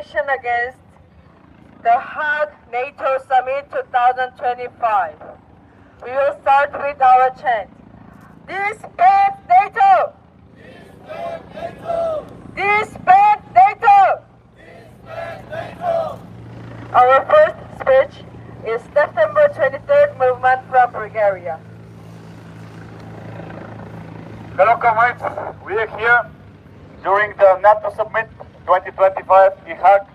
demonstration against the Hague NATO Summit 2025. We will start with our chant. Disband NATO! Disband NATO! Disband NATO! Disband NATO! Our first speech is September 23rd movement from Bulgaria. Hello comrades, we are here during the NATO Summit 2025 in Hague.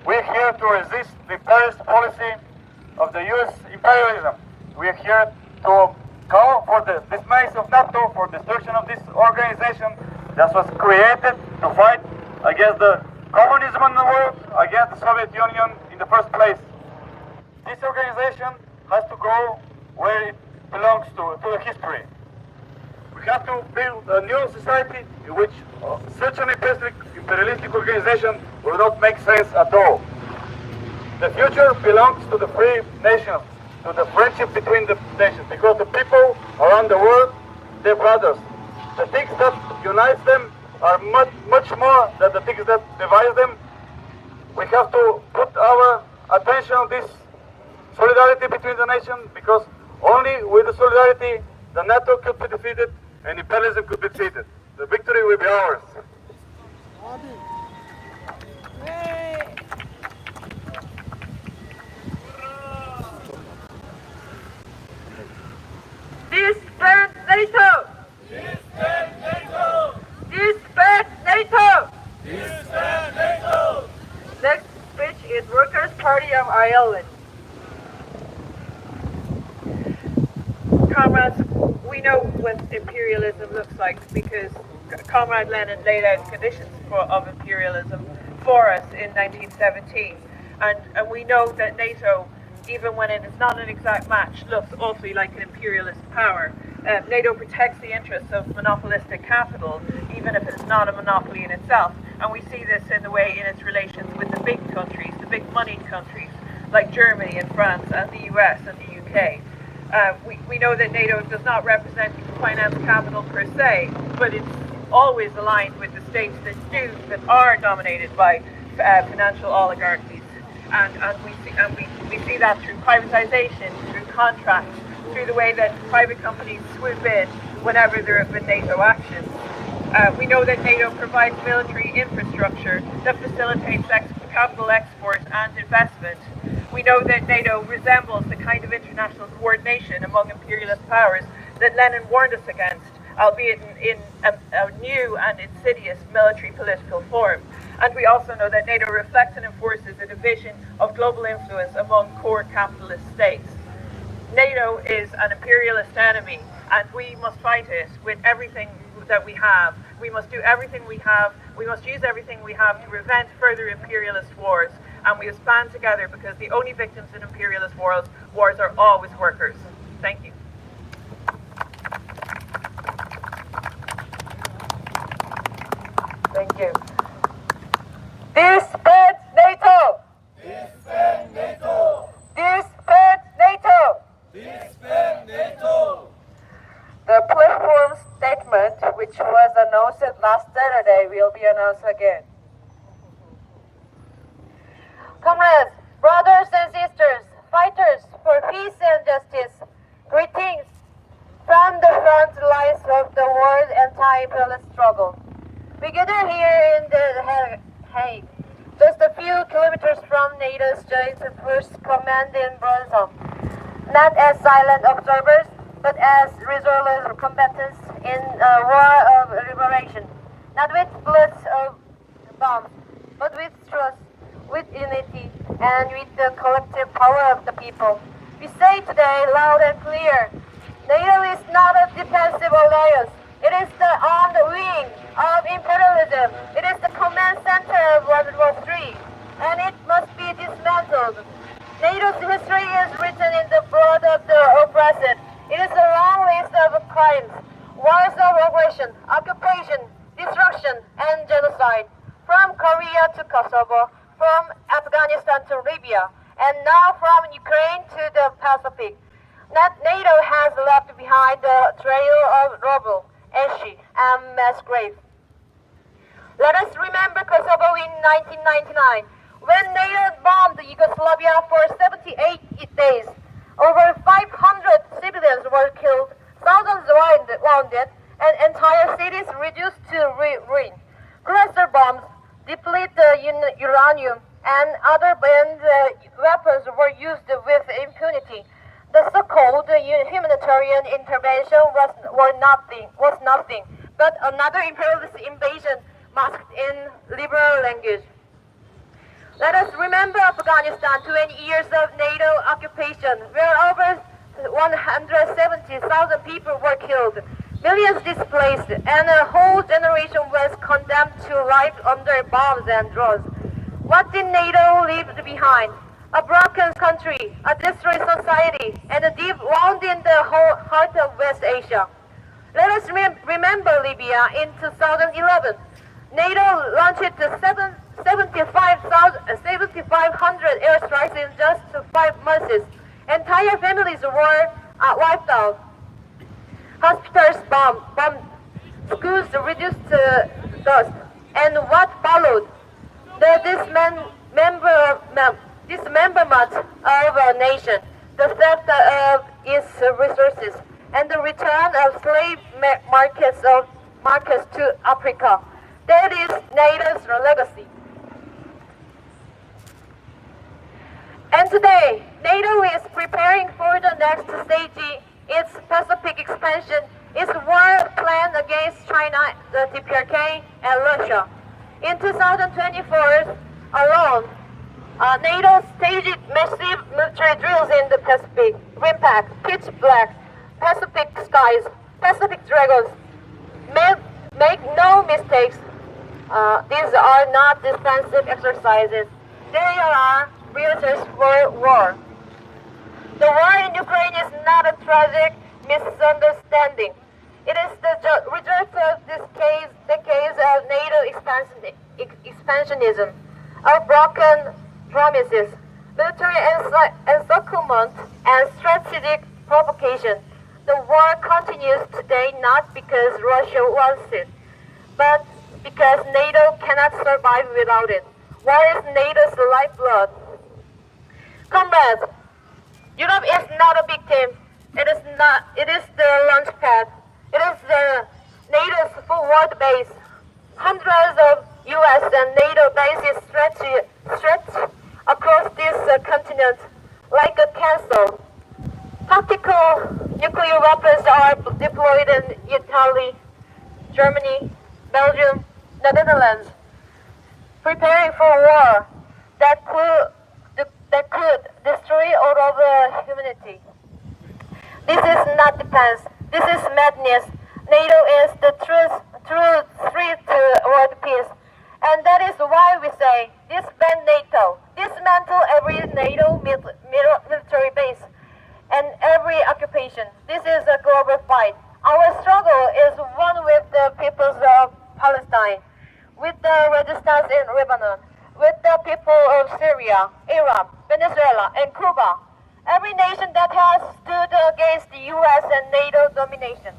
We are here to resist the imperialist policy of the US imperialism. We are here to call for the dismiss of NATO, for destruction of this organization that was created to fight against the communism in the world, against the Soviet Union in the first place. This organization has to go where it belongs to the history. We have to build a new society in which such an imperialistic organization will not make sense at all. The future belongs to the free nations, to the friendship between the nations, because the people around the world, they're brothers. The things that unite them are much more than the things that divide them. We have to put our attention on this solidarity between the nations, because only with the solidarity the NATO could be defeated and imperialism could be defeated. The victory will be ours. Disband NATO! Disband NATO! Disband NATO! Disband NATO! Next speech is Workers' Party of Ireland. Comrades, we know what imperialism looks like because Comrade Lenin laid out conditions of imperialism for us in 1917. And we know that NATO, even when it is not an exact match, looks awfully like an imperialist power. NATO protects the interests of monopolistic capital, even if it is not a monopoly in itself. And we see this in the way in its relations with the big countries, the big moneyed countries, like Germany and France and the US and the UK. We know that NATO does not represent finance capital per se, but it's always aligned with the states that are dominated by financial oligarchies. And we see that through privatization, through contracts, through the way that private companies swoop in whenever there have been NATO actions. We know that NATO provides military infrastructure that facilitates capital export and investment. We know that NATO resembles the kind of international coordination among imperialist powers that Lenin warned us against, albeit in a new and insidious military political form. And we also know that NATO reflects and enforces a division of global influence among core capitalist states. NATO is an imperialist enemy, and we must fight it with everything that we have. We must do everything we have. We must use everything we have to prevent further imperialist wars. And we must band together because the only victims in imperialist wars are always workers. Thank you. Thank you. Disband NATO! Disband NATO! Disband NATO! Disband NATO! The platform statement, which was announced last Saturday, will be announced again. Comrades, brothers and sisters, fighters for peace and justice, greetings from the front lines of the world anti-imperialist struggle. We gather here in the Hague, just a few kilometers from NATO's Joint First Command in Brussels, not as silent observers, but as resolute combatants in a war of liberation, not with bullets or bombs, but with trust, with unity, and with the collective power of the people. We say today loud and clear, NATO is not a defensive alliance. It is the armed wing of imperialism. It is the command center of World War III, and it must be dismantled. NATO's history is written in the blood of the oppressed. It is a long list of crimes, wars of aggression, occupation, destruction, and genocide, from Korea to Kosovo, from Afghanistan to Libya, and now from Ukraine to the Pacific. NATO has left behind the trail of rubble, ashes, and mass graves. Let us remember Kosovo in 1999, when NATO bombed Yugoslavia for 78 days. Over 500 civilians were killed, thousands wounded, and entire cities reduced to ruin. Cluster bombs deplete uranium, and other banned weapons were used with impunity. The so-called humanitarian intervention was nothing but another imperialist invasion masked in liberal language. Let us remember Afghanistan, 20 years of NATO occupation, where over 170,000 people were killed, millions displaced, and a whole generation was condemned to life under bombs and drones. What did NATO leave behind? A broken country, a destroyed society, and a deep wound in the whole heart of West Asia. Let us remember Libya in 2011. NATO launched 7,500 airstrikes in just 5 months. Entire families were wiped out. Hospitals bombed, schools reduced to dust. And what followed? The dismemberment of a nation, the theft of its resources, and the return of slave markets to Africa. That is NATO's legacy. And today, NATO is preparing for the next stage, its Pacific expansion, its war plan against China, the DPRK, and Russia. In 2024 alone, NATO staged massive military drills in the Pacific, RIMPAC, Pitch Black, Pacific Skies, Pacific Dragons. Make no mistakes, these are not defensive exercises. They are rehearsals for war. The war in Ukraine is not a tragic misunderstanding. It is the result of decades of NATO expansionism, of broken promises, military encirclement, and strategic provocation. The war continues today not because Russia wants it, but because NATO cannot survive without it. War is NATO's lifeblood. Comrades, Europe is not a victim. It is the launch pad. It is the NATO's forward base. Hundreds of US and NATO bases stretch across this continent like a castle. Tactical nuclear weapons are deployed in Italy, Germany, Belgium, the Netherlands, preparing for war that could destroy all of humanity. This is not defense. This is madness. NATO is the true threat to world peace. And that is why we say, disband NATO. Dismantle every NATO military base and every occupation. This is a global fight. Our struggle is one with the peoples of Palestine, with the resistance in Lebanon, with the people of Syria, Iraq, Venezuela, and Cuba. Every nation that has stood against the US and NATO domination.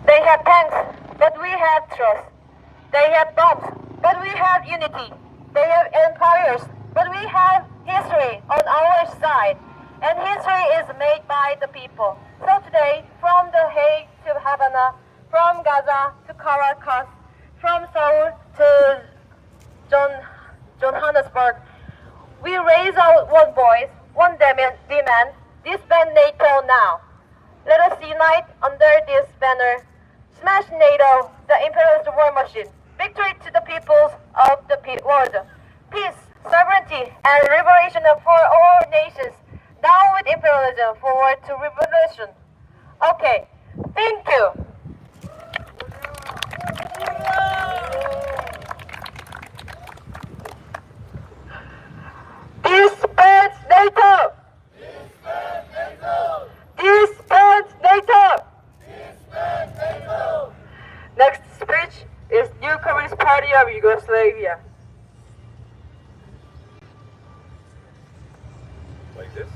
They have tanks, but we have trust. They have bombs, but we have unity. They have empires, but we have history on our side. And history is made by the people. So today, from The Hague to Havana, from Gaza to Caracas, from Seoul to Johannesburg, we raise our one voice, one demand, disband NATO now. Let us unite under this banner. Smash NATO, the imperialist war machine. Victory to the peoples of the world. Peace, sovereignty, and liberation for all nations. Down with imperialism, forward to revolution. Okay, thank you. Disband NATO! Disband NATO! Disband NATO! Disband NATO! Next speech is New Communist Party of Yugoslavia. Like this?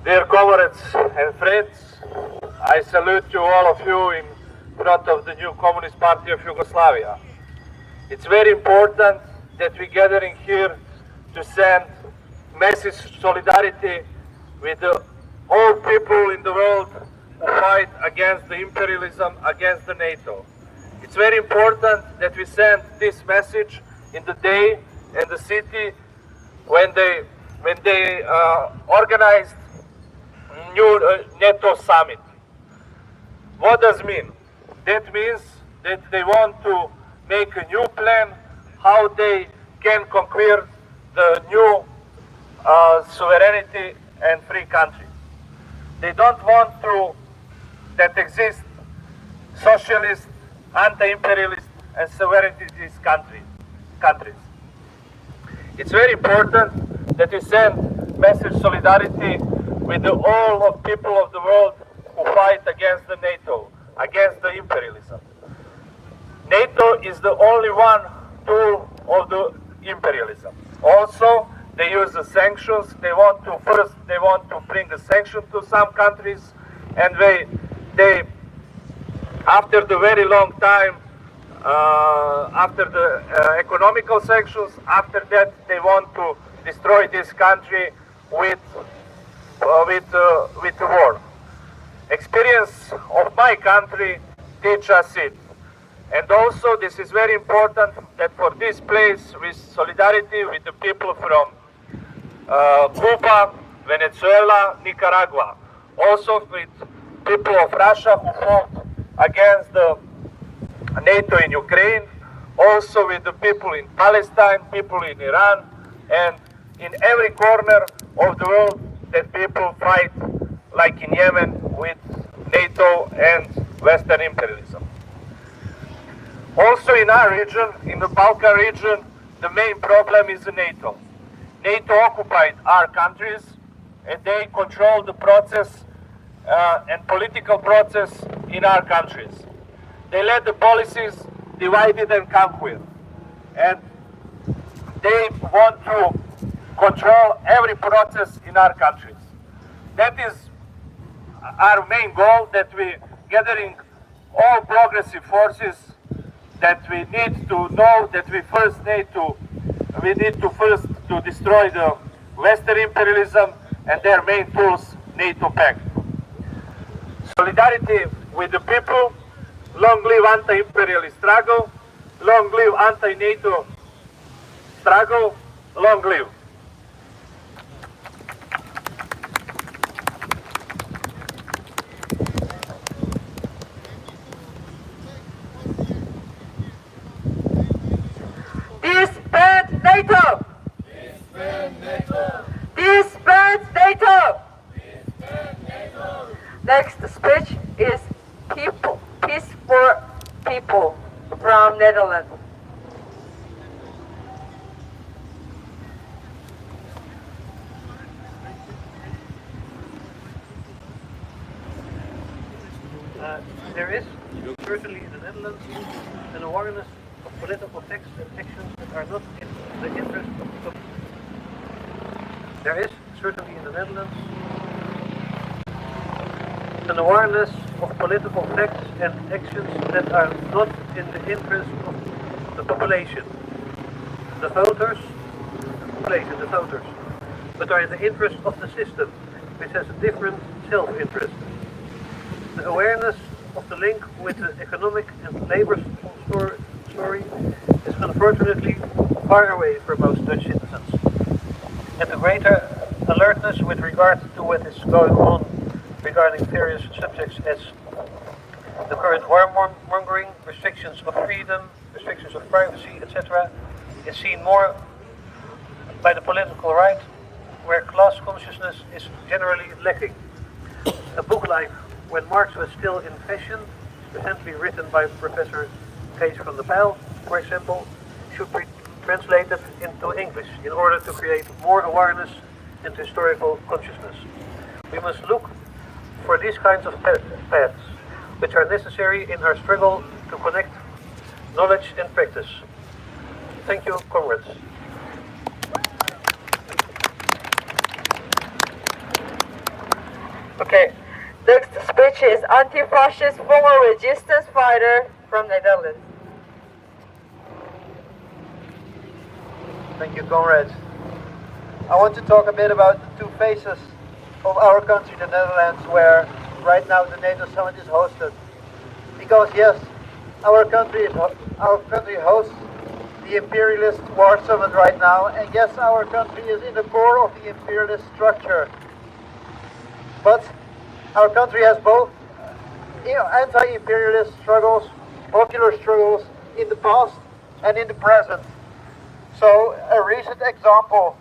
Dear comrades and friends, I salute you, all of you, in front of the new Communist Party of Yugoslavia. It's very important that we're gathering here to send message solidarity with all people in the world who fight against the imperialism, against the NATO. It's very important that we send this message in the day and the city when they organized new NATO summit. What does it mean? That means that they want to make a new plan how they can conquer the new sovereignty and free country. They don't want to that exist socialist, anti-imperialist and sovereignist countries. It's very important that we send message solidarity with all of people of the world who fight against the NATO, against the imperialism. NATO is the only one tool of the imperialism. Also, they use the sanctions. They want to bring the sanctions to some countries, and they after the very long time, after the economical sanctions, after that they want to destroy this country with war. Experience of my country teach us it. And also this is very important that for this place with solidarity with the people from Cuba, Venezuela, Nicaragua, also with people of Russia who fought against the NATO in Ukraine, also with the people in Palestine, people in Iran, and in every corner of the world that people fight, like in Yemen, with NATO and Western imperialism. Also in our region, in the Balkan region, the main problem is the NATO. NATO occupied our countries and they control the process and political process in our countries. They led the policies divided and conquer. And they want to control every process in our countries. That is our main goal, that we gathering all progressive forces, that we need to know that we need to first destroy the Western imperialism and their main tools, NATO pact. Solidarity with the people, long live anti-imperialist struggle, long live anti-NATO struggle, long live. Disband NATO! Disband NATO! Disband NATO! Disband NATO! Next speech is people, Peace for People from Netherlands. There is, certainly in the Netherlands, an awareness of political texts and actions that are not in the interest of the. There is, certainly in the Netherlands, an awareness of political facts and actions that are not in the interest of the population, the voters, but are in the interest of the system, which has a different self-interest. The awareness of the link with the economic and labor story is unfortunately far away for most Dutch citizens. And the greater alertness with regard to what is going on regarding various subjects as the current warmongering, restrictions of freedom, restrictions of privacy, etc., is seen more by the political right, where class consciousness is generally lacking. A book like When Marx Was Still in Fashion, recently written by Professor Kees van der Pijl, for example, should be translated into English in order to create more awareness and historical consciousness. We must look for these kinds of paths, which are necessary in our struggle to connect knowledge and practice. Thank you, comrades. Okay. Next speech is anti-fascist former resistance fighter from Netherlands. Thank you, comrades. I want to talk a bit about the two faces of our country, the Netherlands, where right now the NATO summit is hosted. Because yes, our country hosts the imperialist war summit right now, and yes, our country is in the core of the imperialist structure. But our country has both anti-imperialist struggles, popular struggles in the past and in the present. So a recent example,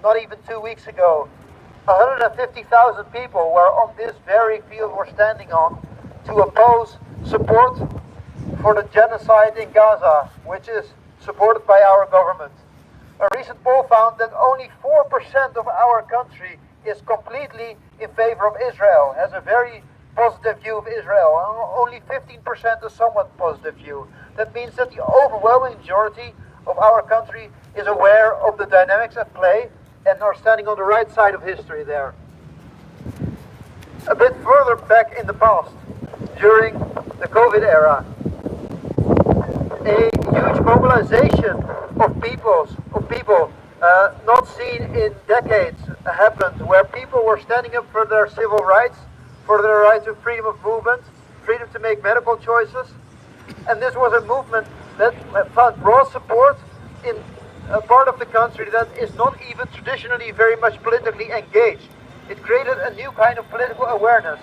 not even 2 weeks ago, 150,000 people were on this very field we're standing on to oppose support for the genocide in Gaza, which is supported by our government. A recent poll found that only 4% of our country is completely in favor of Israel, has a very positive view of Israel, and only 15% a somewhat positive view. That means that the overwhelming majority of our country is aware of the dynamics at play and are standing on the right side of history there. A bit further back in the past, during the COVID era, a huge mobilization of people not seen in decades happened, where people were standing up for their civil rights, for their right to freedom of movement, freedom to make medical choices. And this was a movement that found broad support in a part of the country that is not even traditionally very much politically engaged. It created a new kind of political awareness,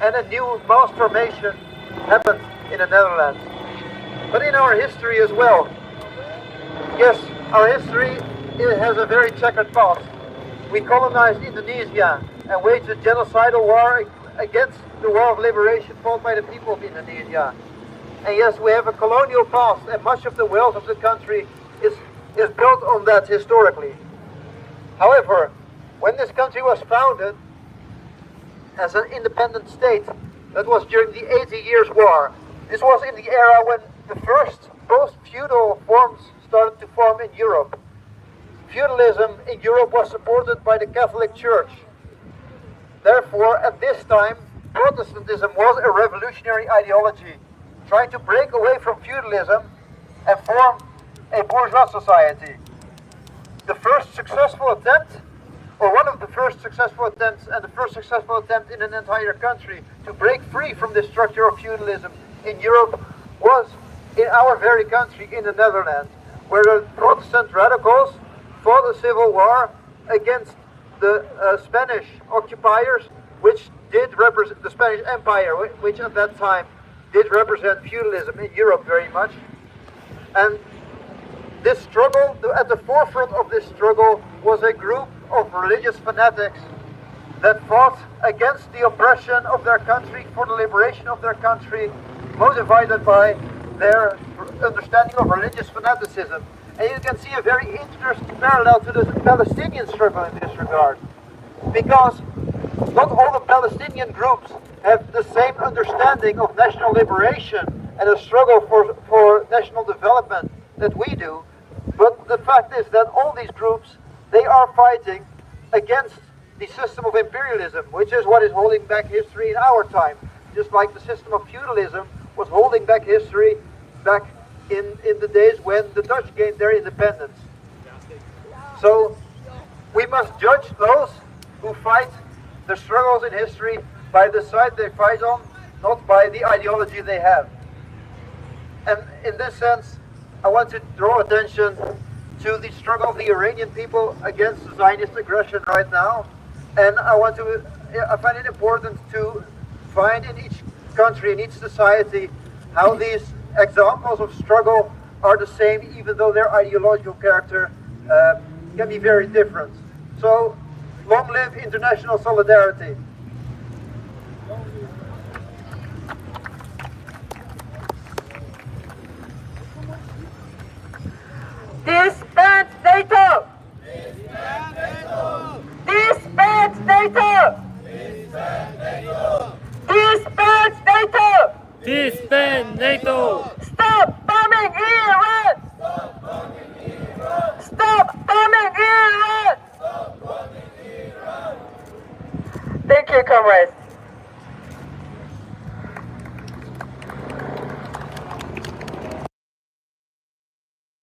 and a new mass formation happened in the Netherlands. But in our history as well, yes, our history has a very checkered past. We colonized Indonesia and waged a genocidal war against the war of liberation fought by the people of Indonesia. And yes, we have a colonial past, and much of the wealth of the country is built on that historically. However, when this country was founded as an independent state, that was during the 80 Years' War. This was in the era when the first post-feudal forms started to form in Europe. Feudalism in Europe was supported by the Catholic Church. Therefore, at this time, Protestantism was a revolutionary ideology, trying to break away from feudalism and form a bourgeois society. The first successful attempt, or one of the first successful attempts, and the first successful attempt in an entire country to break free from the structure of feudalism in Europe was in our very country, in the Netherlands, where the Protestant radicals fought a civil war against the Spanish occupiers, which did represent the Spanish Empire, which at that time did represent feudalism in Europe very much. And this struggle, at the forefront of this struggle, was a group of religious fanatics that fought against the oppression of their country, for the liberation of their country, motivated by their understanding of religious fanaticism. And you can see a very interesting parallel to the Palestinian struggle in this regard, because not all the Palestinian groups have the same understanding of national liberation and a struggle for national development that we do. But the fact is that all these groups, they are fighting against the system of imperialism, which is what is holding back history in our time. Just like the system of feudalism was holding back history back in the days when the Dutch gained their independence. So we must judge those who fight the struggles in history by the side they fight on, not by the ideology they have. And in this sense, I want to draw attention to the struggle of the Iranian people against Zionist aggression right now. And I find it important to find in each country, in each society, how these examples of struggle are the same, even though their ideological character can be very different. So, long live international solidarity. Disband NATO! Disband NATO! Disband NATO! Disband NATO!